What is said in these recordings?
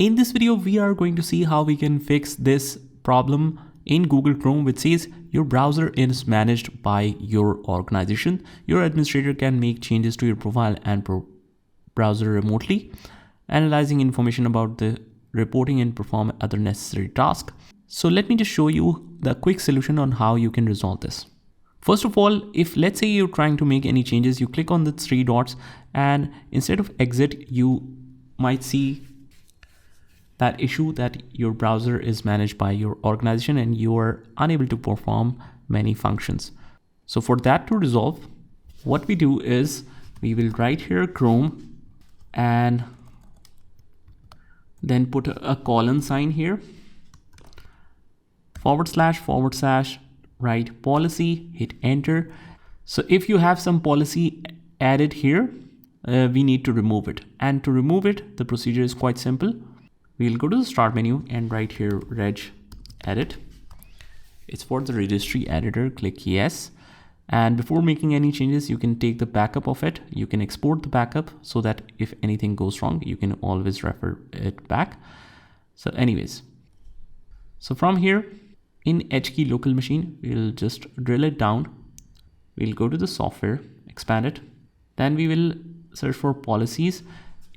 In this video, we are going to see how we can fix this problem in Google Chrome, which says your browser is managed by your organization. Your administrator can make changes to your profile and browser remotely, analyzing information about the reporting and perform other necessary tasks. So let me just show you the quick solution on how you can resolve this. First of all, if let's say you're trying to make any changes, you click on the three dots and instead of exit, you might see that issue that your browser is managed by your organization and you are unable to perform many functions. So for that to resolve, what we do is we will write here Chrome and then put a colon sign here, // write policy, hit enter. So if you have some policy added here, we need to remove it. And to remove it, the procedure is quite simple. We'll go to the start menu and write here reg edit. It's for the registry editor. Click yes. And before making any changes, you can take the backup of it. You can export the backup so that if anything goes wrong, you can always refer it back. So anyways, so from here in HKey local machine, we'll just drill it down. We'll go to the software, expand it. Then we will search for policies.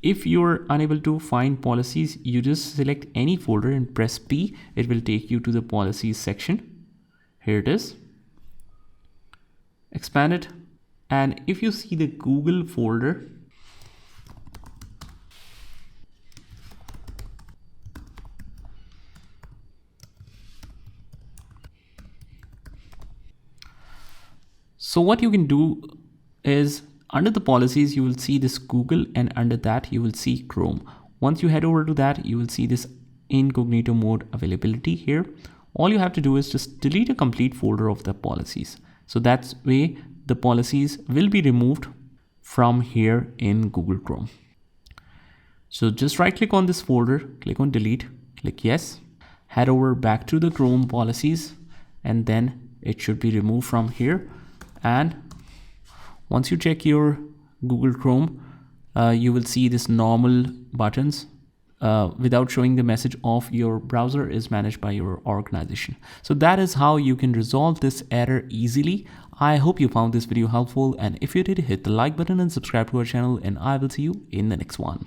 If you're unable to find policies, you just select any folder and press P. It will take you to the policies section. Here it is. Expand it. And if you see the Google folder, so what you can do is under the policies, you will see this Google, and under that you will see Chrome. Once you head over to that, you will see this incognito mode availability here. All you have to do is just delete a complete folder of the policies. So that's way the policies will be removed from here in Google Chrome. So just right click on this folder, click on delete, click yes, head over back to the Chrome policies, and then it should be removed from here. And once you check your Google Chrome, you will see this normal buttons without showing the message of your browser is managed by your organization. So that is how you can resolve this error easily. I hope you found this video helpful, and if you did, hit the like button and subscribe to our channel, and I will see you in the next one.